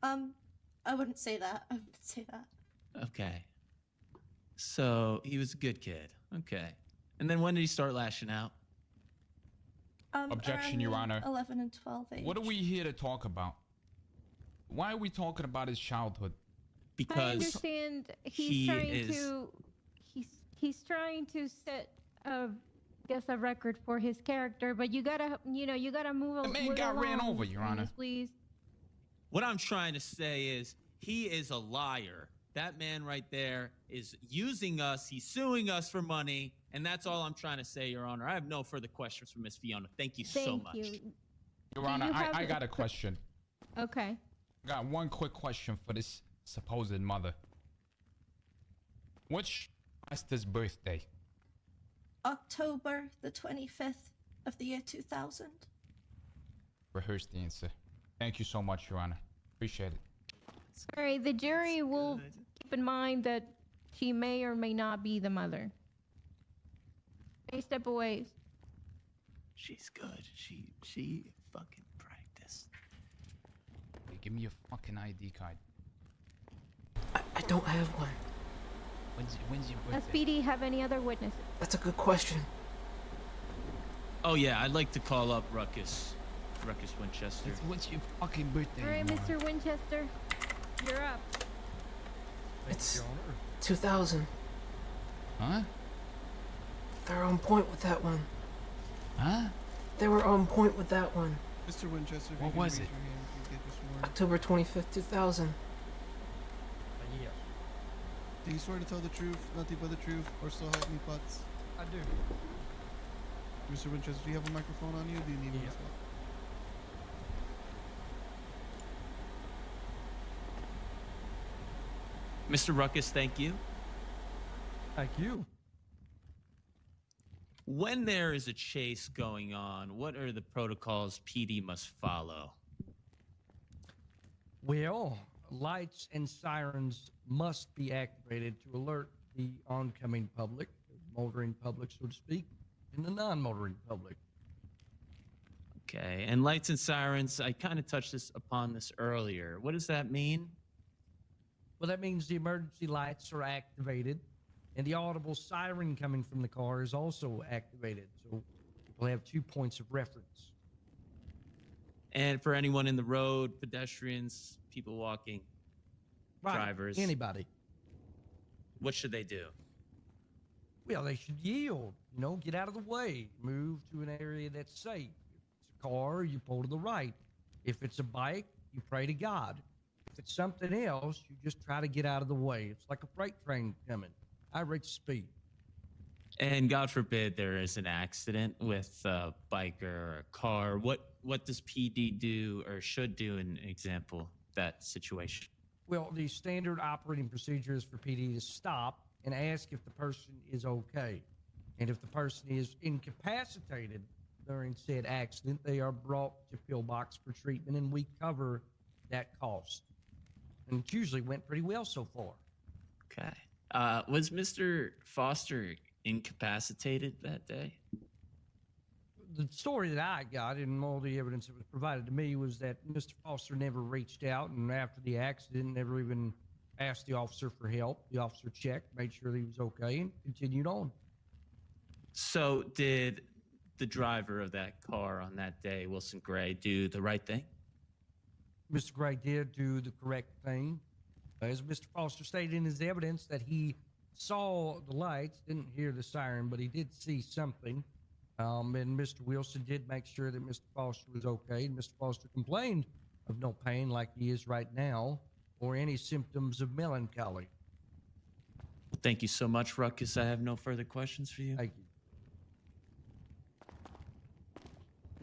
I wouldn't say that. I wouldn't say that. Okay. So he was a good kid. Okay. And then when did he start lashing out? Objection, Around Your the Honor. 11 and 12 age. What are we here to talk about? Why are we talking about his childhood? Because I understand he's trying to set a record for his character, but you gotta move along. The man got ran over, Your Honor. Please. What I'm trying to say is he is a liar. That man right there is using us. He's suing us for money. And that's all I'm trying to say, Your Honor. I have no further questions for Miss Fiona. Thank you so much. Your Honor, I got a question. Okay. I got one quick question for this supposed mother. What's Foster's birthday? October the 25th of the year 2000. Rehearse the answer. Thank you so much, Your Honor. Appreciate it. All right, the jury will keep in mind that she may or may not be the mother. May step away. She's good. She fucking practiced. Hey, give me your fucking ID card. I don't have one. When's your birthday? SPD have any other witnesses? That's a good question. Oh yeah, I'd like to call up Ruckus Winchester. What's your fucking birthday? All right, Mr. Winchester, you're up. It's 2000. Huh? They're on point with that one. Huh? They were on point with that one. Mr. Winchester, what was it? October 25th, 2000. Yeah. Do you swear to tell the truth, nothing but the truth, or so help me butts? I do. Mr. Winchester, do you have a microphone on you? Do you need one as well? Mr. Ruckus, thank you. Thank you. When there is a chase going on, what are the protocols PD must follow? Well, lights and sirens must be activated to alert the oncoming public, the motoring public, so to speak, and the non-motoring public. Okay, and lights and sirens, I kind of touched upon this earlier. What does that mean? Well, that means the emergency lights are activated, and the audible siren coming from the car is also activated, so people have 2 points of reference. And for anyone in the road, pedestrians, people walking, Right. drivers, Anybody. what should they do? Well, they should yield, get out of the way, move to an area that's safe. If it's a car, you pull to the right. If it's a bike, you pray to God. If it's something else, you just try to get out of the way. It's like a freight train coming. I rate speed. And God forbid there is an accident with a biker or a car. What does PD do or should do in example that situation? Well, the standard operating procedure is for PD to stop and ask if the person is okay. And if the person is incapacitated during said accident, they are brought to pillbox for treatment, and we cover that cost. And it usually went pretty well so far. Okay. Was Mr. Foster incapacitated that day? The story that I got and all the evidence that was provided to me was that Mr. Foster never reached out, and after the accident never even asked the officer for help. The officer checked, made sure that he was okay, and continued on. So did the driver of that car on that day, Wilson Gray, do the right thing? Mr. Gray did do the correct thing. As Mr. Foster stated in his evidence that he saw the lights, didn't hear the siren, but he did see something. And Mr. Wilson did make sure that Mr. Foster was okay. And Mr. Foster complained of no pain like he is right now or any symptoms of melancholy. Thank you so much, Ruckus. I have no further questions for you. Thank you.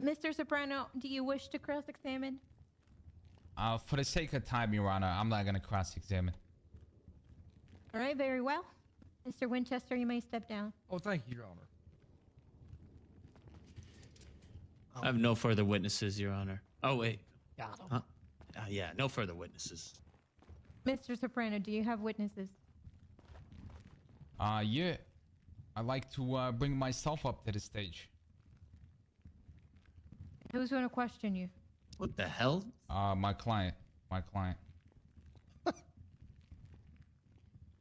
Mr. Soprano, do you wish to cross-examine? For the sake of time, Your Honor, I'm not going to cross-examine. All right, very well. Mr. Winchester, you may step down. Oh, thank you, Your Honor. I have no further witnesses, Your Honor. Oh, wait. Got him. Huh? Yeah, no further witnesses. Mr. Soprano, do you have witnesses? Yeah. I'd like to bring myself up to the stage. Who's going to question you? What the hell? My client.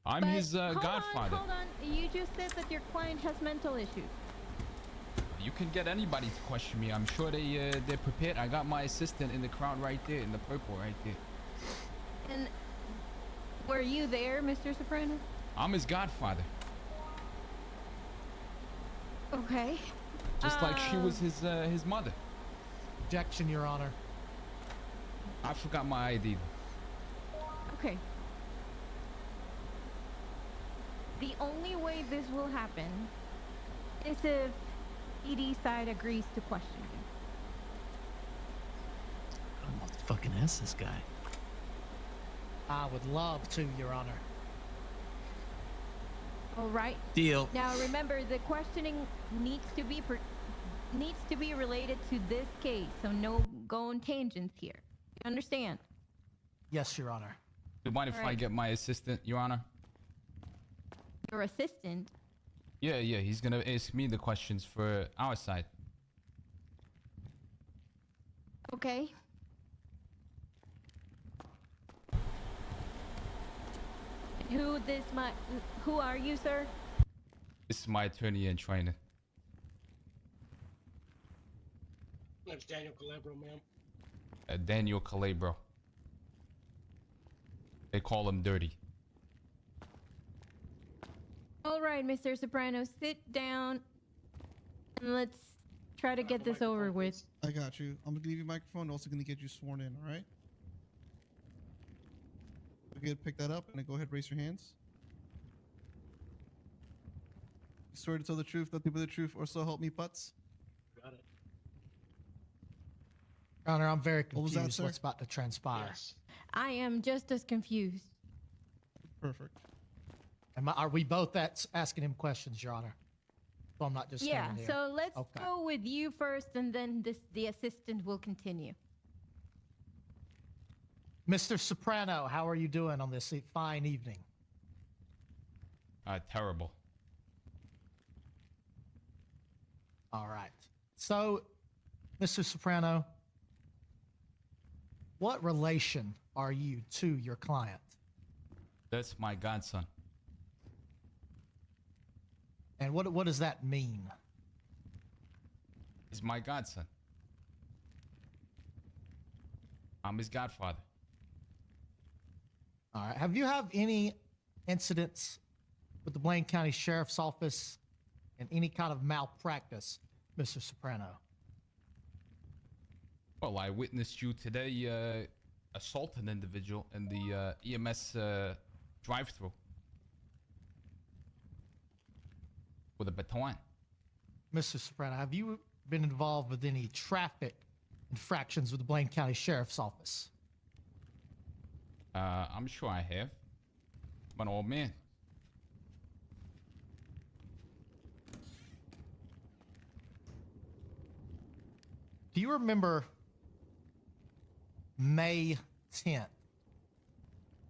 I'm But his godfather. Hold on. You just said that your client has mental issues. You can get anybody to question me. I'm sure they're prepared. I got my assistant in the crowd right there, in the purple right there. And were you there, Mr. Soprano? I'm his godfather. Okay. Just like she was his mother. Objection, Your Honor. I forgot my ID. Okay. The only way this will happen is if ED side agrees to question you. I don't know what the fucking ask this guy. I would love to, Your Honor. All right. Deal. Now remember, the questioning needs to be related to this case, so no going tangents here. You understand? Yes, Your Honor. Do you mind if I Alright. get my assistant, Your Honor? Your assistant. Yeah, he's gonna ask me the questions for our side. Okay. Who are you, sir? This is my attorney in training. Name's Daniel Calabro, ma'am. Daniel Calabro. They call him Dirty. All right, Mr. Soprano, sit down and let's try to get this over with. I got you. I'm gonna give you a microphone. Also gonna get you sworn in. All right. Okay, pick that up and then go ahead. Raise your hands. You swear to tell the truth, nothing but the truth, or so help me, butts. Got it. Your Honor, I'm very What was confused. that, sir? What's about to transpire? Yes. I am just as confused. Perfect. Are we both asking him questions, Your Honor? So I'm not just Yeah, standing here. so let's Okay. go with you first and then the assistant will continue. Mr. Soprano, how are you doing on this fine evening? Terrible. All right. So, Mr. Soprano, what relation are you to your client? That's my godson. And what does that mean? He's my godson. I'm his godfather. All right. Have you have any incidents with the Blaine County Sheriff's Office and any kind of malpractice, Mr. Soprano? Well, I witnessed you today assault an individual in the EMS drive-through with a baton. Mr. Soprano, have you been involved with any traffic infractions with the Blaine County Sheriff's Office? I'm sure I have. I'm an old man. Do you remember May 10th?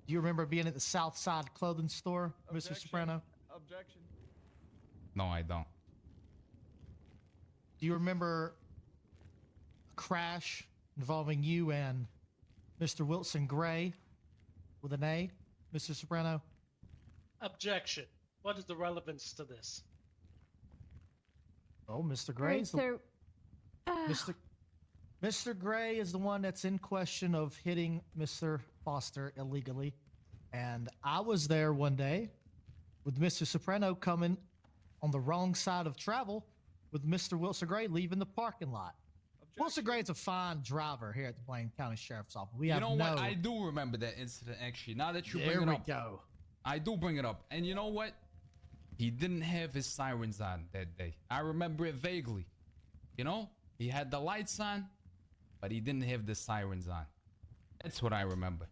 Do you remember being at the Southside clothing store, Mr. Soprano? Objection. No, I don't. Do you remember a crash involving you and Mr. Wilson Gray with an A, Mr. Soprano? Objection. What is the relevance to this? Oh, Mr. All Gray right, is the, sir. Mr. Gray is the one that's in question of hitting Mr. Foster illegally. And I was there one day with Mr. Soprano coming on the wrong side of travel with Mr. Wilson Gray leaving the parking lot. Objection. Wilson Gray is a fine driver here at the Blaine County Sheriff's Office. We have You know no... what? I do remember that incident, actually. Now that you There bring it we up. go. I do bring it up. And you know what? He didn't have his sirens on that day. I remember it vaguely. You know? He had the lights on, but he didn't have the sirens on. That's what I remember.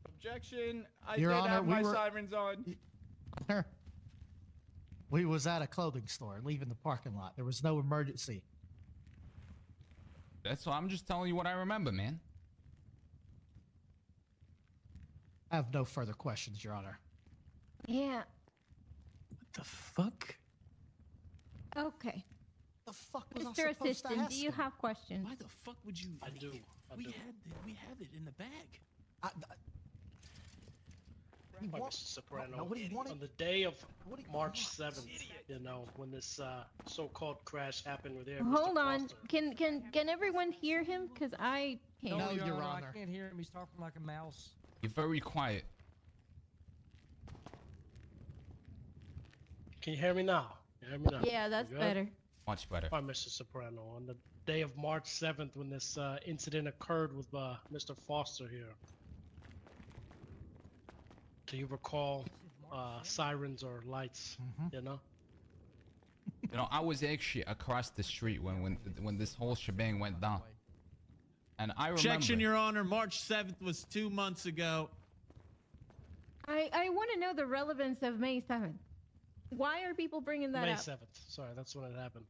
Objection. I Your did Honor, have we my were- sirens on. We was at a clothing store leaving the parking lot. There was no emergency. That's why I'm just telling you what I remember, man. I have no further questions, Your Honor. Yeah. What the fuck? Okay. The fuck was I Mr. supposed to Assistant, ask do you him? have questions? Why the fuck would you? I do. We have it in the bag. He by want- Mr. Soprano. no, what he wanted- On the day of what he March wants. 7th, you know, when this so-called crash happened with Mr. Hold on. Foster. Can everyone hear him? Cause I can't. No, Your Your Honor, Honor. I can't hear him. He's talking like a mouse. You're very quiet. Can you hear me now? You hear me now? Yeah, that's You good? better. Much better. By Mr. Soprano. On the day of March 7th, when this incident occurred with Mr. Foster here. Do you recall sirens or lights? Mhm. You know? You know, I was actually across the street when this whole shebang went down. And I remember. Objection, Your Honor. March 7th was 2 months ago. I want to know the relevance of May 7th. Why are people bringing that May up? 7th. Sorry, that's when it happened.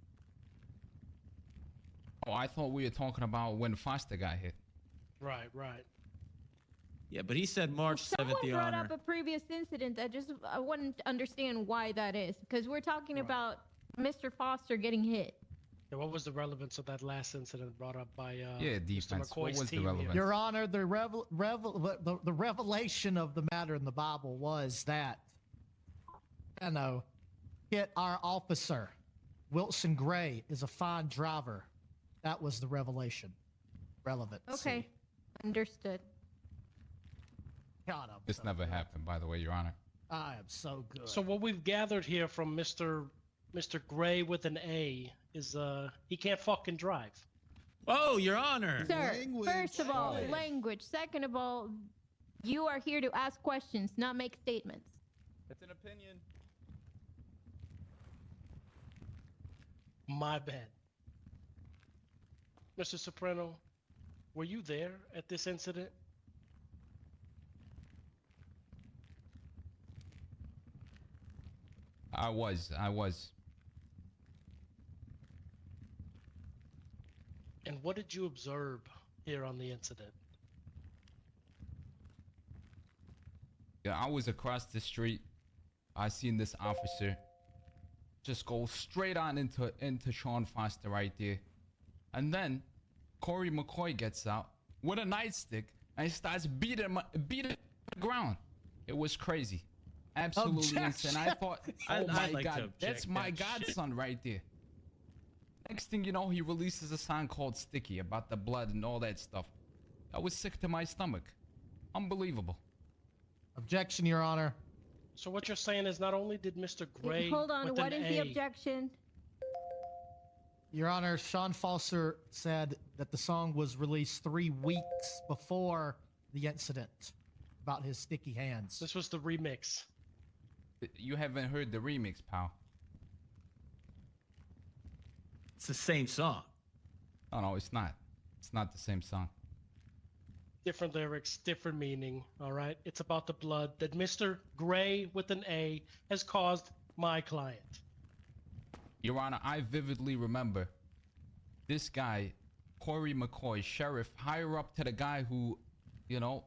Oh, I thought we were talking about when Foster got hit. Right, right. Yeah, but he said March 7th, Someone Your brought Honor. up a previous incident. I want to understand why that is, because we're talking Right. about Mr. Foster getting hit. Yeah, what was the relevance of that last incident brought up by Yeah, Mr. defense. What McCoy's was the team here? relevance? Your Honor, the revelation of the matter in the Bible was that, you know, hit our officer. Wilson Gray is a fine driver. That was the revelation. Relevance. Okay, understood. God, I'm This so never good. happened, by the way, Your Honor. I am so good. So what we've gathered here from Mr. Gray with an A is he can't fucking drive. Oh, Your Honor. Sir, Language. first of all, Language. language. Second of all, you are here to ask questions, not make statements. It's an opinion. My bad. Mr. Soprano, were you there at this incident? I was. And what did you observe here on the incident? Yeah, I was across the street. I seen this officer just go straight on into Sean Foster right there. And then Corey McCoy gets out with a nightstick and starts beating the ground. It was crazy. Absolutely insane. I thought, oh I'd my like to God, object that's my that shit. godson right there. Next thing you know, he releases a song called Sticky about the blood and all that stuff. I was sick to my stomach. Unbelievable. Objection, Your Honor. So what you're saying is not only did Mr. Gray Hold on, with what an is the A- objection? Your Honor, Sean Foster said that the song was released 3 weeks before the incident about his sticky hands. This was the remix. You haven't heard the remix, pal. It's the same song. No, it's not. It's not the same song. Different lyrics, different meaning, all right? It's about the blood that Mr. Gray with an A has caused my client. Your Honor, I vividly remember this guy, Corey McCoy, sheriff, higher up to the guy who, you know,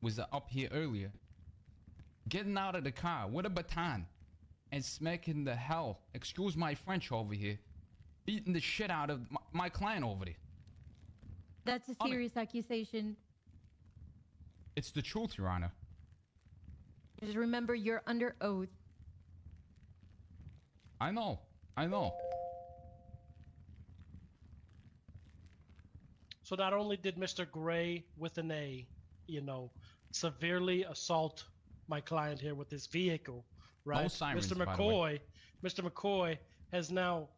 was up here earlier, getting out of the car with a baton and smacking the hell, excuse my French over here, beating the shit out of my client over there. That's a serious accusation. It's the truth, Your Honor. Just remember, you're under oath. I know. So not only did Mr. Gray with an A, you know, severely assault my client here with his vehicle, right? sirens, Mr. by the way. McCoy has now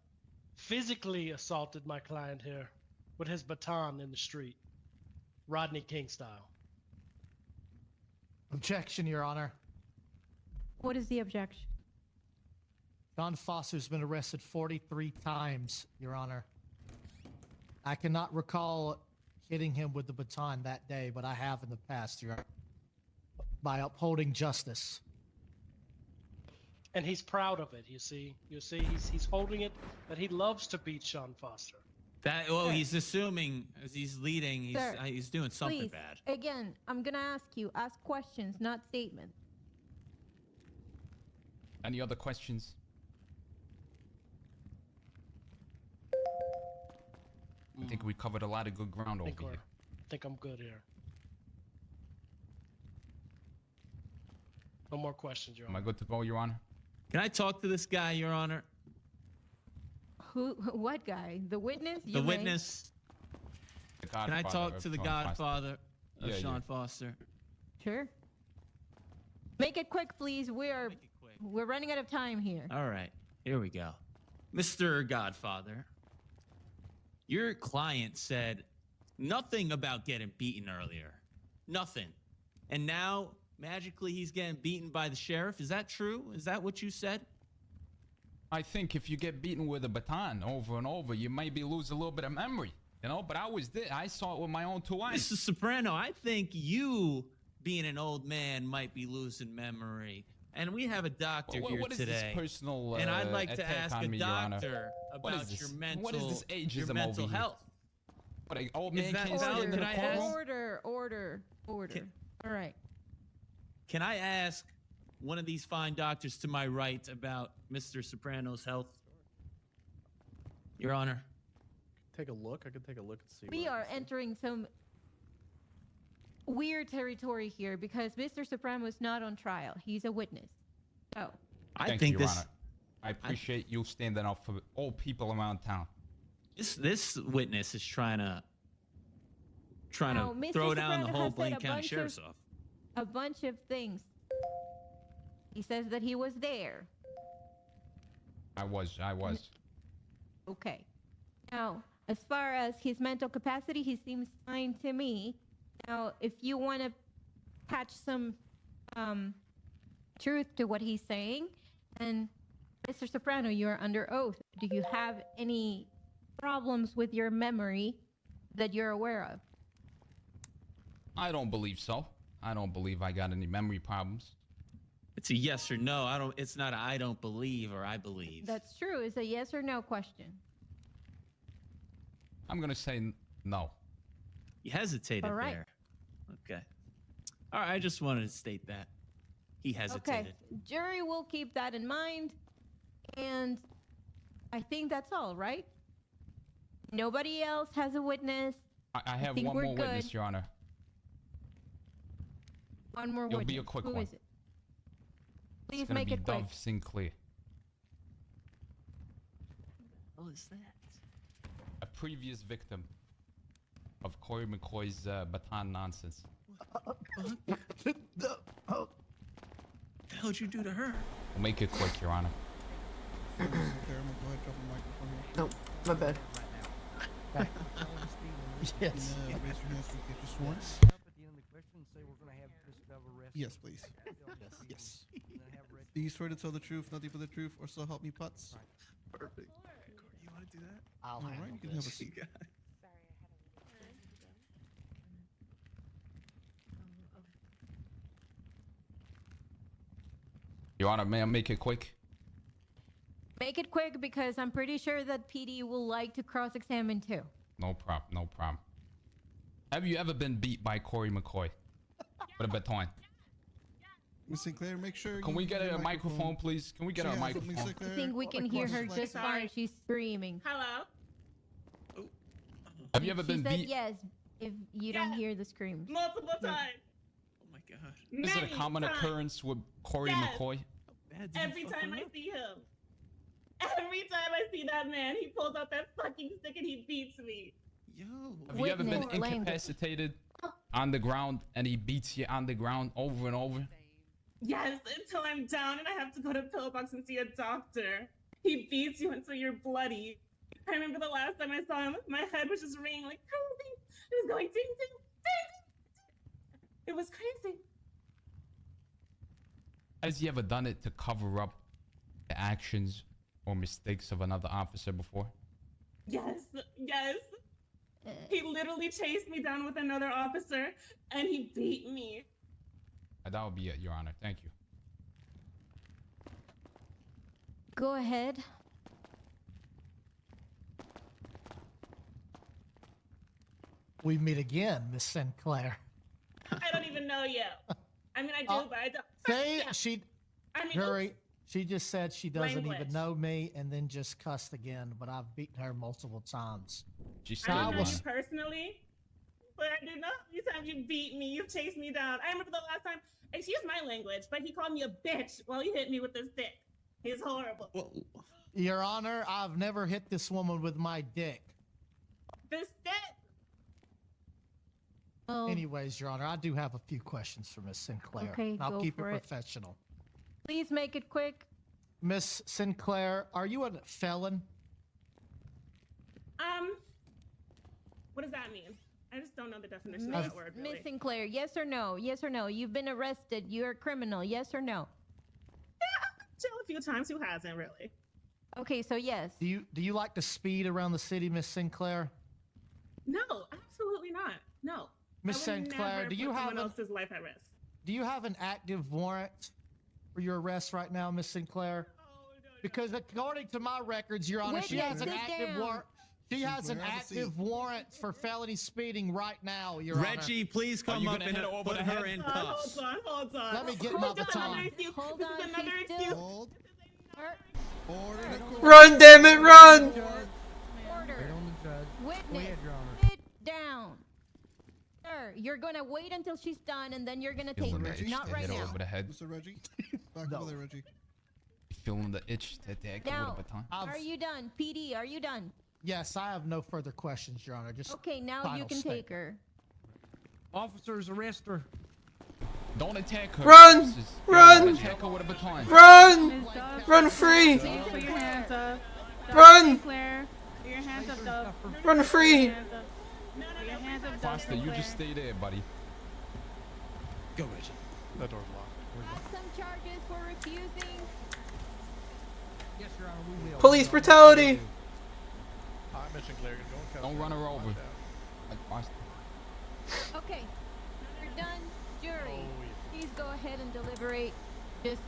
physically assaulted my client here with his baton in the street, Rodney King style. Objection, Your Honor. What is the objection? Sean Foster's been arrested 43 times, Your Honor. I cannot recall hitting him with the baton that day, but I have in the past, Your Honor, by upholding justice. And he's proud of it, you see. He's holding it that he loves to beat Sean Foster. He's assuming as he's leading, Sir, he's doing something Please, bad. again, I'm gonna ask questions, not statements. Any other questions? I think we covered a lot of good ground over here. I think I'm good here. No more questions, Your Am I Honor. good to go, Your Honor? Can I talk to this guy, Your Honor? Who? What guy? The witness? The You may. witness. The Can I godfather talk of to the Sean Foster. godfather of Yeah, Sean yeah. Foster? Sure. Make it quick, please. We're Make it quick. running out of time here. All right, here we go. Mr. Godfather, your client said nothing about getting beaten earlier. Nothing. And now, magically, he's getting beaten by the sheriff. Is that true? Is that what you said? I think if you get beaten with a baton over and over, you maybe lose a little bit of memory, you know? But I was there. I saw it with my own 2 eyes. Mr. Soprano, I think you, being an old man, might be losing memory. And we have a doctor here What is today. this personal And I'd like to attack ask on a me, Your Honor? doctor What is about this? your mental, What is this your ageism mental over here? health. What, an old Is man that can't valid? stand in Can a I courtroom? ask? Order. All right. Can I ask one of these fine doctors to my right about Mr. Soprano's health? Your Honor. Take a look. I can take a look and see. We what I are can see. entering some weird territory here because Mr. Soprano is not on trial. He's a witness. So, I Thank think you, Your this Honor. I appreciate you standing up for all people around town. this witness is trying Now, to Mr. throw down the Soprano whole has said Blaine a County bunch Sheriff's of- Office. a bunch of things. He says that he was there. I was. Okay. Now, as far as his mental capacity, he seems fine to me. Now, if you want to patch some truth to what he's saying, then Mr. Soprano, you're under oath. Do you have any problems with your memory that you're aware of? I don't believe so. I don't believe I got any memory problems. It's a yes or no. It's not a I don't believe or I believe. That's true. It's a yes or no question. I'm going to say no. You hesitated All right. there. Okay. All right, I just wanted to state that. He hesitated. Okay. Jury will keep that in mind. And I think that's all, right? Nobody else has a witness. I have think one we're more witness, good. Your Honor. One more It'll witness. be a quick Who one. is it? Please It's going to make be it quick. Dove Sinclair. What is that? A previous victim of Corey McCoy's baton nonsense. The hell did you do to her? We'll make it quick, Your Honor. Mr. Chairman, go ahead, drop the microphone here. Nope, my bad. Yes. Raise your hands so you get your sworn. Up at the end of the question, say we're going to have Miss Dove arrested. Yes, please. Yes. And then have Red- Do you swear to tell the truth, nothing but the truth, or so help me putz? Perfect. You want to do that? I'll All handle right, you can have a this. seat. Your Honor, may I make it quick? Make it quick because I'm pretty sure that PD will like to cross-examine too. No problem, no problem. Have you ever been beat by Corey McCoy with a baton? Miss Sinclair, make sure. Can you we get your a microphone, please? Can we get She a has it, Miss microphone? Sinclair. I think we can hear her just fine. She's screaming. Hello? Have you ever She been said beat? yes if you don't hear the screams. Multiple times. Oh my god. Is it a Many common times. occurrence with Corey Yes. McCoy? Bad, did you Every fuck time her I up? see him. Every time I see that man, he pulls out that fucking stick and he beats me. Yo. Have you ever been Witness language. incapacitated on the ground and he beats you on the ground over and over? Yes, until I'm down and I have to go to pillbox and see a doctor. He beats you until you're bloody. I remember the last time I saw him, my head was just ringing like crazy. It was going ding, ding, ding, ding. It was crazy. Has he ever done it to cover up the actions or mistakes of another officer before? Yes, yes. He literally chased me down with another officer and he beat me. That would be it, Your Honor. Thank you. Go ahead. We meet again, Miss Sinclair. I don't even know you. I mean, I do, but I don't. They, Yeah. she, I mean, Jury, she just said she doesn't Language. even know me and then just cussed again, but I've beaten her multiple times. She I said, don't Your know Honor. you personally, but I do know. You you beat me. You chased me down. I remember the last time, excuse my language, but he called me a bitch while he hit me with his dick. He's horrible. Well, Your Honor, I've never hit this woman with my dick. This dick? Well, Anyways, Your Honor, I do have a few questions for Miss Sinclair. Okay, I'll go keep it for it. professional. please make it quick. Miss Sinclair, are you a felon? What does that mean? I just don't know the definition Miss, of that word, really. Miss Sinclair, yes or no? Yes or no? You've been arrested. You're a criminal. Yes or no? Chill a few times. Who hasn't, really? Okay, so yes. Do you like to speed around the city, Miss Sinclair? No, absolutely not. No. Miss I would Sinclair, never do you put have someone a, else's life at risk? do you have an active warrant for your arrest right now, Miss Sinclair? Because according to my records, Your Honor, she has an Sit active down. warrant. She has an Sinclair, have a active seat. warrant for felony speeding right now, Your Honor. Reggie, please come you up gonna and hit her over put the her head? in Hold cuffs. on, hold on. Let me get Hold my on, baton. another excuse. Hold This on, is another she's excuse. still- Hold. Or- Order in court. Run, damn it, run! Order. Wait on the judge. Go Witness, ahead, Your Honor. sit down. Sir, you're gonna wait until she's done, and then you're gonna take Feeling her. the itch Not to right hit her now. over the head. Mr. Reggie, back No. over there, Reggie. Feeling the itch to attack her Now, with a baton. are you done? PD, are you done? Yes, I have no further questions, Your Honor. Just Okay, now you final can statement. take her. Officers, arrest her. Don't attack her. Run! Just Run! attack her with a baton. Run! Run free! Please put your hands up. Run! Claire, put your hands up, Dove. Run free! Put your hands up, Dove. Foster, you just stay there, buddy. Go, Reggie. That door's locked. Have some charges for refusing. Yes, Your Honor, we will. Police brutality! I'm Miss Sinclair. Go and cut Don't that. run her over. Down. Like Foster. Okay, you're done. Jury, Oh, yeah. please go ahead and deliberate. Just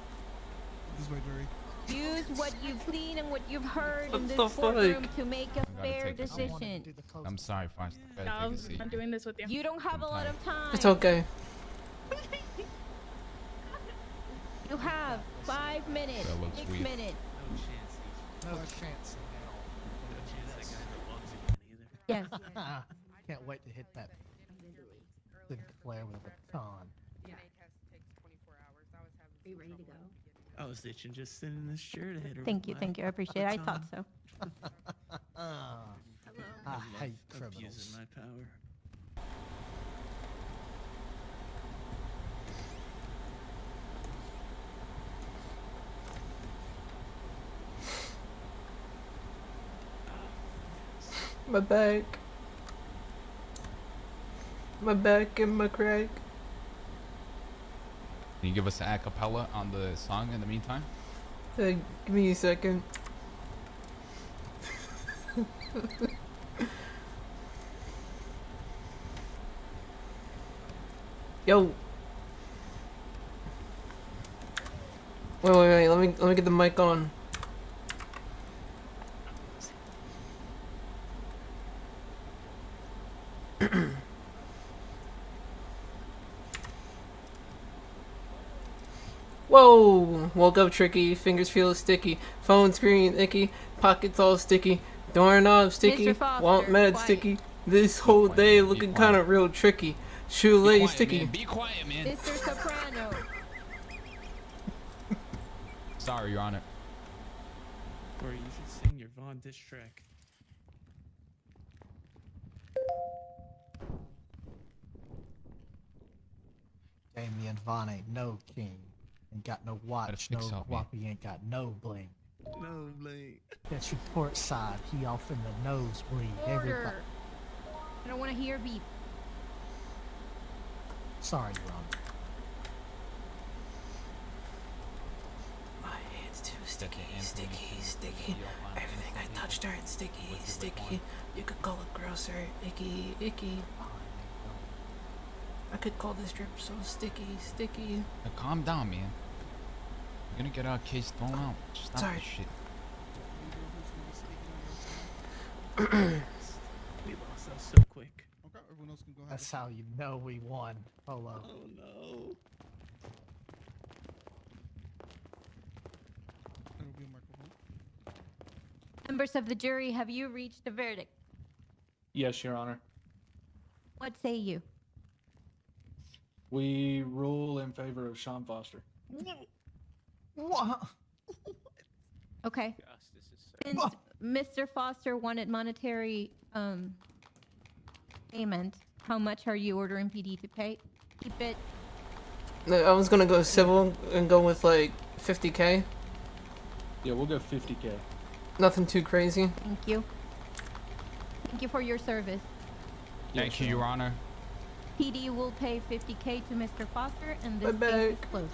This way, Jerry. use what you've seen and what you've heard in What this the courtroom fuck? to make a gotta fair take this. I wanted to decision. do the close- I'm sorry, Foster. Gotta take a seat. I'm doing this with you. You don't have a lot of time. It's okay. You have 5 minutes, That looks 6 weird. minutes. No chance Yes. Can't wait to hit that Sinclair with a baton. Are you ready to go? I was itching just sitting in this chair to hit her. Thank you, thank you. I appreciate it. I thought so. I hate Abusing criminals. my power. My back. My back and my crack. Can you give us an acapella on the song in the meantime? Give me a second. Yo. Wait. Let me get the mic on. Whoa! Woke up tricky, fingers feel sticky, phone screen icky, pockets all sticky, doorknob sticky, Mr. Foster, want mad quiet. sticky. This whole quiet, day be looking quiet. kinda real tricky. Be Shoelace quiet, sticky. man. Be quiet, man. Mr. Soprano. Sorry, Your Honor. Or you should sing your Vaughn diss track. Damian Vaughn ain't no king. Ain't got no watch, no fix up, man. whoppy, ain't got no bling. No, Blake. That's your port side. He off in the nosebleed. Everybody. Order. I don't want to hear beep. Sorry, Your Honor. My hands too Sticky, sticky. Everything I touch turns sticky. You could call it grosser, icky. I could call this drip so sticky. Now, calm down, man. You're gonna get our case thrown out. Stop Sorry. this shit. We lost that so quick. Okay, everyone else can go ahead. That's how you know we won. Polo. Oh no. There will be a microphone. Members of the jury, have you reached a verdict? Yes, Your Honor. What say you? We rule in favor of Sean Foster. What? Okay. Gosh, this is so... Since Mr. Foster wanted monetary payment, how much are you ordering PD to pay? Keep it. No, I was gonna go civil and go with like 50K. Yeah, we'll go 50K. Nothing too crazy. Thank you. Thank you for your service. Thank you, Your Honor. PD will pay 50K to Mr. Foster, and this Bye-bye. case is closed.